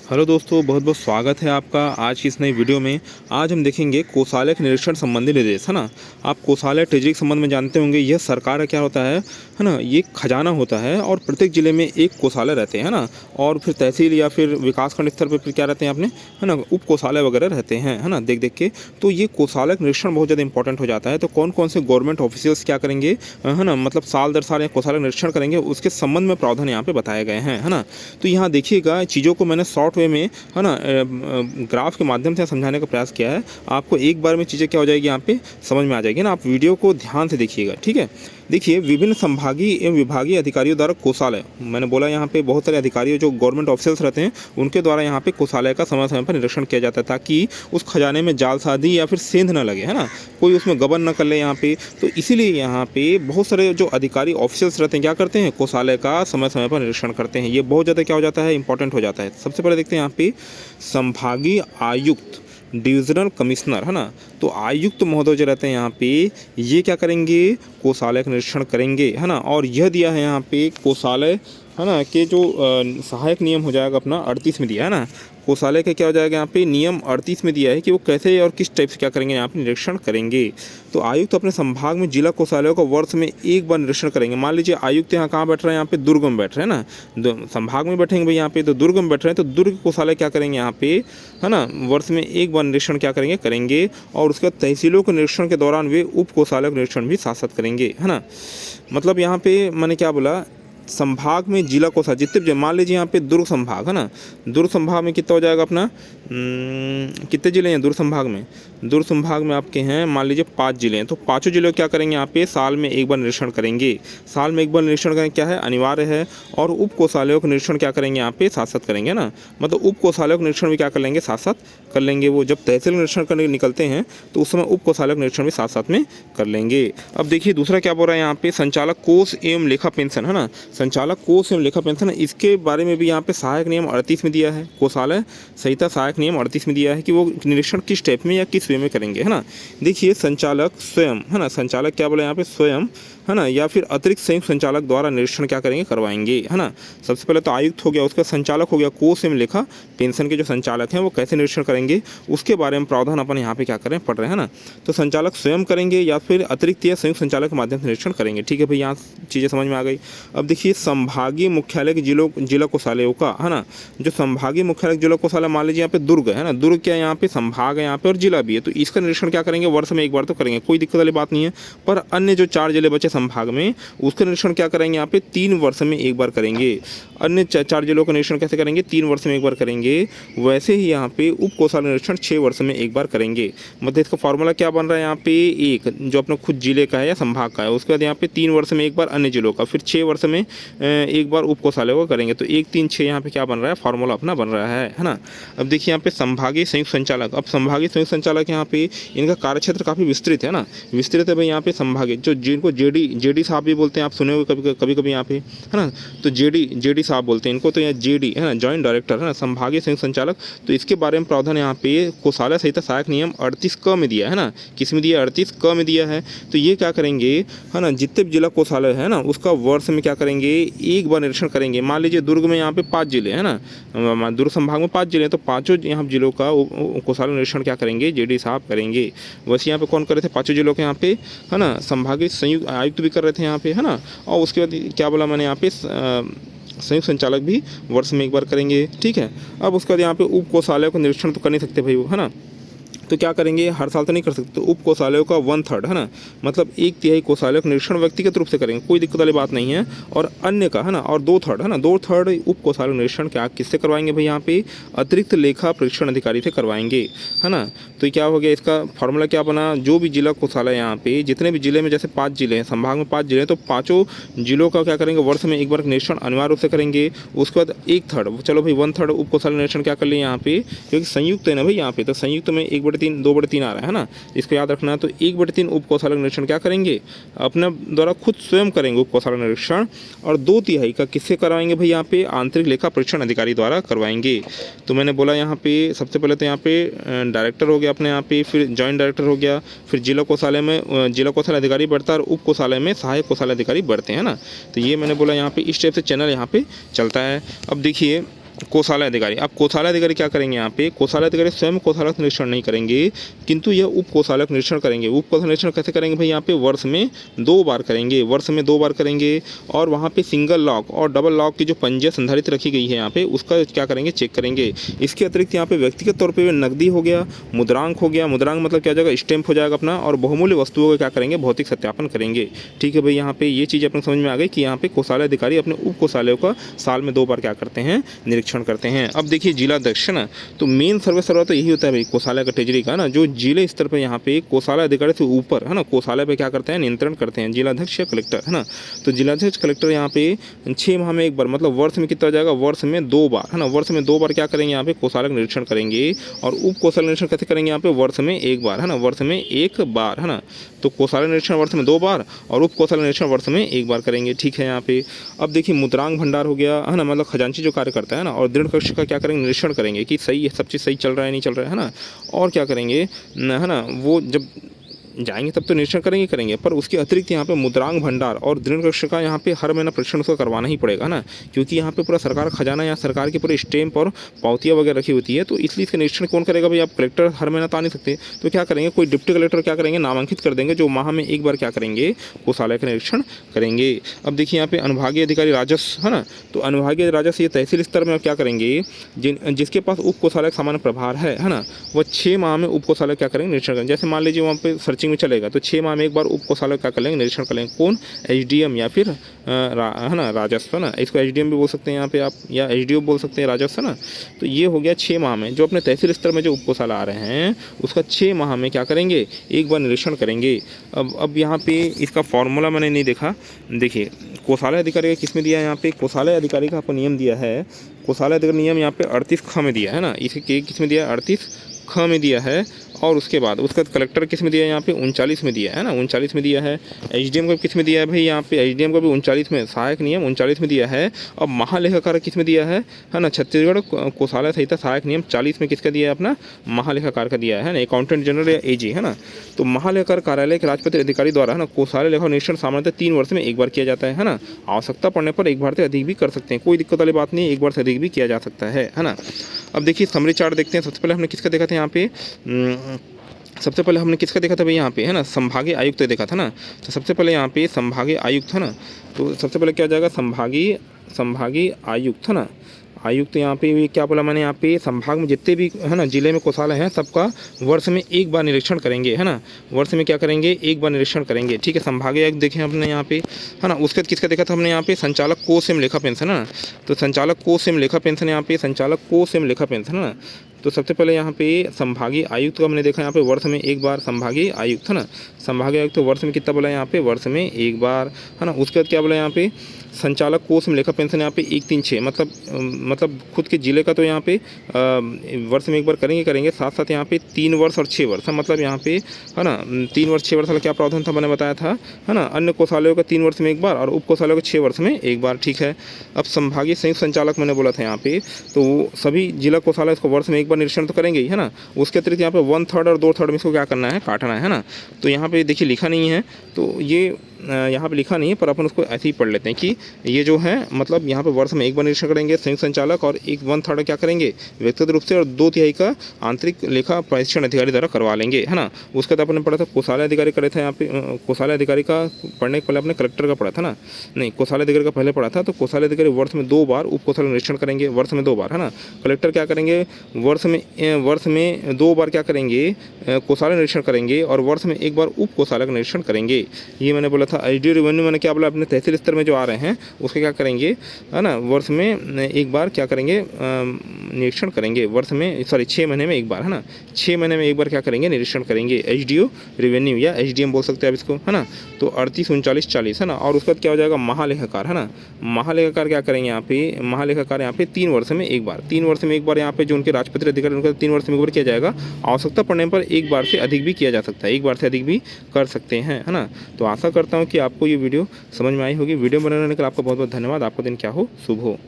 Hello दोस्तों, बहुत बहुत स्वागत है आपका आज की इस नई वीडियो में। आज हम देखेंगे कोषालय के निरीक्षण संबंधी निर्देश, है ना। आप कोषालय ट्रेजरी के संबंध में जानते होंगे। यह सरकार का क्या होता है ना, ये खजाना होता है और प्रत्येक जिले में एक कोषालय रहते हैं ना। और फिर तहसील या फिर विकासखंड स्तर पर फिर क्या रहते हैं अपने, है ना, उप कोषालय वगैरह रहते हैं, है ना, देख देख के। तो ये कोषालय का निरीक्षण बहुत ज़्यादा इंपॉर्टेंट हो जाता है। तो कौन कौन से गवर्नमेंट ऑफिशियल्स क्या करेंगे, है ना, मतलब साल दर साल कोषालय निरीक्षण करेंगे, उसके संबंध में प्रावधान यहाँ पे बताए गए हैं, है ना। तो यहाँ देखिएगा, चीज़ों को मैंने शॉर्ट वे में, है ना, ग्राफ के माध्यम से समझाने का प्रयास किया है। आपको एक बार में चीज़ें क्या हो जाएगी यहाँ पे समझ में आ जाएगी ना। आप वीडियो को ध्यान से देखिएगा, ठीक है। देखिए, विभिन्न संभागीय एवं विभागीय अधिकारियों द्वारा कोषालय, मैंने बोला यहाँ पे बहुत सारे अधिकारी जो गवर्नमेंट ऑफिसर्स रहते हैं उनके द्वारा यहाँ पे कोषालय का समय समय पर निरीक्षण किया जाता है, ताकि उस खजाने में जालसाजी या फिर सेंध न लगे, है ना, कोई उसमें गबन न कर ले यहाँ पे। तो इसीलिए यहाँ पे बहुत सारे जो अधिकारी ऑफिसर्स रहते हैं क्या करते हैं, कोषालय का समय समय पर निरीक्षण करते हैं। ये बहुत ज़्यादा क्या हो जाता है, इंपॉर्टेंट हो जाता है। सबसे पहले देखते हैं यहाँ पे संभागीय आयुक्त, डिविजनल कमिश्नर, है ना। तो आयुक्त महोदय जो रहते हैं यहाँ पे, ये क्या करेंगे, कोषालय का निरीक्षण करेंगे, है ना। और यह दिया है यहाँ पे कोषालय, है ना, के जो सहायक नियम हो जाएगा अपना 38 में दिया है ना। कोषालय का क्या हो जाएगा यहाँ पे, नियम 38 में दिया है कि वो कैसे और किस टाइप से क्या करेंगे यहाँ पे निरीक्षण करेंगे। तो आयुक्त अपने संभाग में जिला कोषालयों का वर्ष में एक बार निरीक्षण करेंगे। मान लीजिए आयुक्त यहाँ कहाँ बैठ रहे हैं, यहाँ पे दुर्ग में बैठ रहे हैं ना, संभाग में बैठेंगे भाई यहाँ पे, तो दुर्ग में बैठ रहे हैं, तो दुर्ग कोषालय क्या करेंगे यहाँ पे, है ना, वर्ष में एक बार निरीक्षण क्या करेंगे। और उसके बाद तहसीलों के निरीक्षण के दौरान वे उप कोषालय का निरीक्षण भी साथ साथ करेंगे, है ना। मतलब यहाँ पे मैंने क्या बोला, संभाग में जिला कोषालय जितने, मान लीजिए यहाँ पे दुर्ग संभाग है ना, दुर्ग संभाग में कितना हो जाएगा अपना, कितने जिले हैं दुर्ग संभाग में, दुर्ग संभाग में आपके हैं मान लीजिए 5 जिले हैं। तो पाँचों जिले क्या करेंगे यहाँ पे, साल में एक बार निरीक्षण करेंगे। साल में एक बार निरीक्षण करेंगे, क्या है, अनिवार्य है। और उप कोषालयों का निरीक्षण क्या करेंगे यहाँ पे, साथ साथ करेंगे ना। मतलब उप कोषालयों का निरीक्षण भी क्या कर लेंगे, साथ साथ कर लेंगे। वो जब तहसील निरीक्षण करने निकलते हैं तो उस समय उप कोषालय का निरीक्षण भी साथ साथ में कर लेंगे। अब देखिए दूसरा क्या बोल रहा है यहाँ पे, संचालक कोष एवं लेखा पेंशन, है ना, संचालक कोष एवं लेखा पेंशन, इसके बारे में भी यहाँ पे सहायक नियम 38 में दिया है। कोषालय संहिता सहायक नियम 38 में दिया है कि वो निरीक्षण किस टाइप में या किस वे में करेंगे, है ना। देखिए, संचालक स्वयं, है ना, संचालक क्या बोले यहाँ पे, स्वयं, है ना, या फिर अतिरिक्त संयुक्त संचालक द्वारा निरीक्षण क्या करेंगे, करवाएंगे, है ना। सबसे पहले तो आयुक्त हो गया, उसका संचालक हो गया, कोष एवं लेखा पेंशन के जो संचालक हैं वो कैसे निरीक्षण करेंगे उसके बारे में प्रावधान अपन यहाँ पे क्या करें, पढ़ रहे हैं ना। तो संचालक स्वयं करेंगे या फिर अतिरिक्त या संयुक्त संचालक के माध्यम से निरीक्षण करेंगे, ठीक है भाई, यहाँ चीज़ें समझ में आ गई। अब देखिए, संभागीय मुख्यालय के जिला कोषालयों का, है ना, जो संभागीय मुख्यालय जिला कोषालय, मान लीजिए यहाँ पे दुर्ग है ना, दुर्ग क्या यहाँ पे संभाग है यहाँ पे और जिला भी है, तो इसका निरीक्षण क्या करेंगे, वर्ष में एक बार तो करेंगे, कोई दिक्कत वाली बात नहीं है। पर अन्य जो 4 जिले बचे संभाग में, उसका निरीक्षण क्या करेंगे यहाँ पे, 3 वर्ष में एक बार करेंगे। अन्य 4 जिलों का निरीक्षण कैसे करेंगे, 3 वर्ष में एक बार करेंगे। वैसे ही यहाँ पे उप कोषालय निरीक्षण 6 वर्ष में एक बार करेंगे। मतलब इसका फॉर्मूला क्या बन रहा है यहाँ पे, एक जो अपना खुद जिले का है या संभाग का है, उसके बाद यहाँ पे 3 वर्ष में एक बार अन्य जिलों का, फिर 6 वर्ष में एक बार उप कोषालय को करेंगे। तो 1 3 6 यहाँ पे क्या बन रहा है, फॉर्मूला अपना बन रहा है ना। अब देखिए यहाँ पे संभागीय संयुक्त संचालक, अब संभागीय संयुक्त संचालक यहाँ पे इनका कार्यक्षेत्र काफ़ी विस्तृत है ना, विस्तृत है भाई यहाँ पे संभागीय, जो जिनको जेडी साहब भी बोलते हैं, आप सुने होंगे कभी कभी यहाँ पे, है ना। तो जेडी साहब बोलते हैं इनको, तो यहाँ जेडी है ना, जॉइंट डायरेक्टर, है ना, संभागीय संयुक्त संचालक। तो इसके बारे में प्रावधान यहाँ पे कोषालय संहिता सहायक नियम 38 क में दिया है ना, किस में दिया, 38 क में दिया है। तो ये क्या करेंगे, है ना, जितने भी जिला कोषालय है ना उसका वर्ष में क्या करेंगे, एक बार निरीक्षण करेंगे। मान लीजिए दुर्ग में यहाँ पे 5 जिले हैं ना, दुर्ग संभाग में 5 जिले हैं, तो पाँचों यहाँ जिलों का कोषालय निरीक्षण क्या करेंगे, जेडी साहब करेंगे। वैसे यहाँ पे कौन कर रहे थे, 5 जिलों के यहाँ पे, है ना, संभागीय संयुक्त आयुक्त भी कर रहे थे यहाँ पे, है ना। और उसके बाद क्या बोला मैंने यहाँ पे, संयुक्त संचालक भी वर्ष में एक बार करेंगे, ठीक है। अब उसके बाद यहाँ पे उप कोषालय को निरीक्षण तो कर नहीं सकते भाई वो, है ना, तो क्या करेंगे, हर साल तो नहीं कर सकते, तो उप कोषालयों का 1/3, है ना, मतलब 1/3 कोषालयों का निरीक्षण व्यक्तिगत रूप से करेंगे, कोई दिक्कत वाली बात नहीं है। और अन्य का, है ना, और 2/3, है ना, 2/3 उप कोषालय निरीक्षण क्या किससे करवाएंगे भाई, यहाँ पे अतिरिक्त लेखा परीक्षण अधिकारी से करवाएंगे, है ना। तो क्या हो गया, इसका फॉर्मूला क्या बना, जो भी जिला कोषालय यहाँ पे, जितने भी जिले में, जैसे 5 जिले हैं, संभाग में 5 जिले हैं, तो पाँचों जिलों का क्या करेंगे, वर्ष में एक बार निरीक्षण अनिवार्य रूप से करेंगे। उसके बाद 1/3, चलो भाई 1/3 उप कोषालय निरीक्षण क्या कर लिए यहाँ पे, क्योंकि संयुक्त है ना भाई यहाँ पे, तो संयुक्त में 1/3 2/3 आ रहा है ना, इसको याद रखना। तो 1/3 उप कोषालय निरीक्षण क्या करेंगे, अपने द्वारा खुद स्वयं करेंगे उप कोषालय निरीक्षण। और 2/3 का किससे करवाएंगे भाई, यहाँ पे आंतरिक लेखा परीक्षण अधिकारी द्वारा करवाएंगे। तो मैंने बोला यहाँ पे सबसे पहले तो यहाँ पे डायरेक्टर हो गया अपने यहाँ पे, फिर जॉइंट डायरेक्टर हो गया, फिर जिला कोषालय में जिला कोषालय अधिकारी बढ़ता है और उप कोषालय में सहायक कोषालय अधिकारी बढ़ते हैं ना। तो ये मैंने बोला यहाँ पे इस टाइप से चैनल यहाँ पे चलता है। अब देखिए कोषालय अधिकारी। अब कोषालय अधिकारी क्या करेंगे यहाँ पे, कोषालय अधिकारी स्वयं कोषालय का निरीक्षण नहीं करेंगे, किंतु यह उप कोषालय का निरीक्षण करेंगे। उप कोषालय निरीक्षण कैसे करेंगे भाई, यहाँ पे वर्ष में 2 बार करेंगे, वर्ष में 2 बार करेंगे। और वहाँ पे सिंगल लॉक और डबल लॉक की जो पंजिया संधारित रखी गई है यहाँ पे, उसका क्या करेंगे, चेक करेंगे। इसके अतिरिक्त यहाँ पे व्यक्तिगत तौर पर नकदी हो गया, मुद्रांक हो गया, मुद्रांक मतलब क्या हो जाएगा, स्टैंप हो जाएगा अपना, और बहुमूल्य वस्तुओं का क्या करेंगे, भौतिक सत्यापन करेंगे। ठीक है भाई, यहाँ पे ये चीज़ अपने समझ में आ गई कि यहाँ पे कोषालय अधिकारी अपने उप कोषालयों का साल में 2 बार क्या करते हैं, निरीक्षण करते हैं। अब देखिए जिलाध्यक्ष ना, तो मेन सर्वे तो यही होता है भाई कोषालय का ट्रेजरी का ना, जो जिले स्तर पर यहाँ पे कोषालय अधिकारी से ऊपर है ना, कोषालय पे क्या करते हैं, नियंत्रण करते हैं, जिलाध्यक्ष या कलेक्टर है ना। तो जिलाध्यक्ष कलेक्टर यहाँ पे 6 माह में एक बार, मतलब वर्ष में कितना जाएगा, वर्ष में 2 बार है ना, वर्ष में 2 बार क्या करेंगे यहाँ पे, कोषालय का निरीक्षण करेंगे। और उप कोषालय निरीक्षण कैसे करेंगे यहाँ पे, वर्ष में 1 बार है ना, वर्ष में 1 बार है ना। तो कोषालय निरीक्षण वर्ष में 2 बार और उप कोषालय निरीक्षण वर्ष में 1 बार करेंगे। ठीक है यहाँ पे। अब देखिए मुद्रांक भंडार हो गया है ना, मतलब खजांची जो कार्य करता है ना, और दृढ़ कक्ष का क्या करेंगे, निरीक्षण करेंगे कि सही है, सब चीज़ सही चल रहा है नहीं चल रहा है ना। और क्या करेंगे है ना, वो जब जाएंगे तब तो निरीक्षण करेंगे, पर उसके अतिरिक्त यहाँ पे मुद्रांक भंडार और दृढ़ कक्ष का यहाँ पे हर महीना परीक्षण उसका करवाना ही पड़ेगा ना, क्योंकि यहाँ पे पूरा सरकार खजाना या सरकार की पूरी स्टैंप और पावतियाँ वगैरह रखी होती है। तो इसलिए इसका निरीक्षण कौन करेगा भाई, आप कलेक्टर हर महीना तो आ नहीं सकते, तो क्या करेंगे, कोई डिप्टी कलेक्टर क्या करेंगे, नामांकित कर देंगे, जो माह में 1 बार क्या करेंगे, कोषालय का निरीक्षण करेंगे। अब देखिए यहाँ पे अनुभागीय अधिकारी राजस्व है ना, तो अनुभागीय राजस्व ये तहसील स्तर में क्या करेंगे, जिसके पास उप कोषालय का सामान्य प्रभार है ना, वह 6 माह में उप कोषालय क्या करेंगे, निरीक्षण करेंगे। जैसे मान लीजिए वहाँ पे सर्चिंग में चलेगा, तो 6 माह में 1 बार उप कोषालय क्या करेंगे, निरीक्षण करेंगे। कौन, एसडीएम या फिर है ना राजस्व है ना, इसको एसडीएम भी बोल सकते हैं यहाँ पे आप, या एसडीओ बोल सकते हैं राजस्व है ना। तो ये हो गया 6 माह में, जो अपने तहसील स्तर में जो उप कोषालय आ रहे हैं उसका 6 माह में क्या करेंगे, 1 बार निरीक्षण करेंगे। अब यहाँ पे इसका फॉर्मूला मैंने नहीं देखा, देखिए कोषालय अधिकारी का किस में दिया है, यहाँ पे कोषालय अधिकारी का आपको नियम दिया है, कोषालय अधिकारी नियम यहाँ पे 38 ख में दिया है ना, इसे किस में दिया है, 38 ख में दिया है। और उसके बाद उसका कलेक्टर किस में दिया है, यहाँ पे 39 में दिया है ना, 39 में दिया है। एसडीएम को किस में दिया है भाई, यहाँ पे एसडीएम को भी 39 में, सहायक नियम 39 में दिया है। अब महालेखाकार किस में दिया है ना, छत्तीसगढ़ कोषालय संहिता सहायक नियम 40 में किसका दिया है, अपना महालेखाकार का दिया है ना, अकाउंटेंट जनरल या एजी है ना। तो महालेखाकार कार्यालय के राजपत्रित अधिकारी द्वारा है ना, कोषालय लेखा निरीक्षण सामान्यतः 3 वर्ष में 1 बार किया जाता है ना। आवश्यकता पड़ने पर 1 बार से अधिक भी कर सकते हैं, कोई दिक्कत वाली बात नहीं, 1 बार से अधिक भी किया जा सकता है ना। अब देखिए समरी चार्ट देखते हैं। सबसे पहले हमने किसका देखा था यहाँ पे, सबसे पहले हमने किसका देखा था भाई, यहाँ पे है ना संभागीय आयुक्त देखा था ना। तो सबसे पहले यहाँ पे संभागीय आयुक्त है ना, तो सबसे पहले क्या हो जाएगा, संभागीय आयुक्त है ना। आयुक्त यहाँ पे क्या बोला मैंने, यहाँ पे संभाग में जितने भी है ना जिले में कोषालय हैं सबका वर्ष में 1 बार निरीक्षण करेंगे है ना, वर्ष में क्या करेंगे, 1 बार निरीक्षण करेंगे। ठीक है, संभागीय आयुक्त देखे हमने यहाँ पे है ना। उसके बाद किसका देखा था हमने यहाँ पे, संचालक कोष एवं लेखा पेंशन है ना। तो संचालक कोष एवं लेखा पेंशन, यहाँ पे संचालक कोष एवं लेखा पेंशन है ना। तो सबसे पहले यहाँ पे संभागीय आयुक्त का हमने देखा यहाँ पे वर्ष में 1 बार संभागीय आयुक्त है ना। संभागीय आयुक्त तो वर्ष में कितना बोला यहाँ पे, वर्ष में 1 बार है ना। उसके बाद क्या बोला यहाँ पे, संचालक कोष में लेखा पेंशन यहाँ पे 1, 3, 6 मतलब खुद के जिले का तो यहाँ पे वर्ष में 1 बार करेंगे, साथ साथ यहाँ पे 3 वर्ष और 6 वर्ष, मतलब यहाँ पे है ना 3 वर्ष 6 वर्ष वाला क्या प्रावधान था मैंने बताया था है ना। अन्य कोषालयों का 3 वर्ष में 1 बार और उप कोषालयों का 6 वर्ष में 1 बार। ठीक है। अब संभागीय संयुक्त संचालक मैंने बोला था यहाँ पे, तो सभी जिला कोषालय इसको वर्ष में 1 बार निरीक्षण तो करेंगे ही है ना। उसके अतिरिक्त यहाँ पे 1/3 और 2/3 में इसको क्या करना है, काटना है ना। तो यहाँ पे देखिए लिखा नहीं है, तो ये यहाँ पे लिखा नहीं है, पर अपन उसको ऐसे ही पढ़ लेते हैं कि ये जो है मतलब यहाँ पे वर्ष में 1 बार निरीक्षण करेंगे संयुक्त संचालक, और 1/3 क्या करेंगे व्यक्तिगत रूप से, और 2/3 का आंतरिक लेखा परीक्षण अधिकारी द्वारा करवा लेंगे है ना। उसके बाद अपने पढ़ा था कोषालय अधिकारी करे थे यहाँ पे, कोषालय अधिकारी का पढ़ने के पहले अपने कलेक्टर का पढ़ा था ना, नहीं कोषालय अधिकारी का पहले पढ़ा था। तो कोषालय अधिकारी वर्ष में 2 बार उप कोषालय निरीक्षण करेंगे, वर्ष में 2 बार है ना। कलेक्टर क्या करेंगे, वर्ष में 2 बार क्या करेंगे, कोषालय निरीक्षण करेंगे, और वर्ष में 1 बार उप कोषालय का निरीक्षण करेंगे। ये मैंने बोला था। एसडीओ रेवेन्यू मैंने क्या बोला, अपने तहसील स्तर में जो आ रहे हैं उसके क्या करेंगे है ना, वर्ष में 1 बार क्या करेंगे, निरीक्षण करेंगे, वर्ष में 6 महीने में 1 बार है ना, 6 महीने में 1 बार क्या करेंगे, निरीक्षण करेंगे। एसडीओ रेवेन्यू या एसडीएम बोल सकते हैं आप इसको है ना। तो 38, 39, 40 है ना। और उसके बाद क्या हो जाएगा, महालेखाकार है ना। महालेखाकार क्या करेंगे यहाँ पे, महालेखाकार यहाँ पे 3 वर्ष में 1 बार, 3 वर्ष में 1 बार यहाँ पे जो उनके राजपत्रित अधिकारी उनका 3 वर्ष में 1 बार किया जाएगा। आवश्यकता पड़ने पर 1 बार से अधिक भी किया जा सकता है, 1 बार से अधिक भी कर सकते हैं है ना। तो आशा करता हूँ कि आपको ये वीडियो समझ में आई होगी। वीडियो बनाने के लिए आपका बहुत बहुत धन्यवाद। आपका दिन क्या हो, शुभ हो।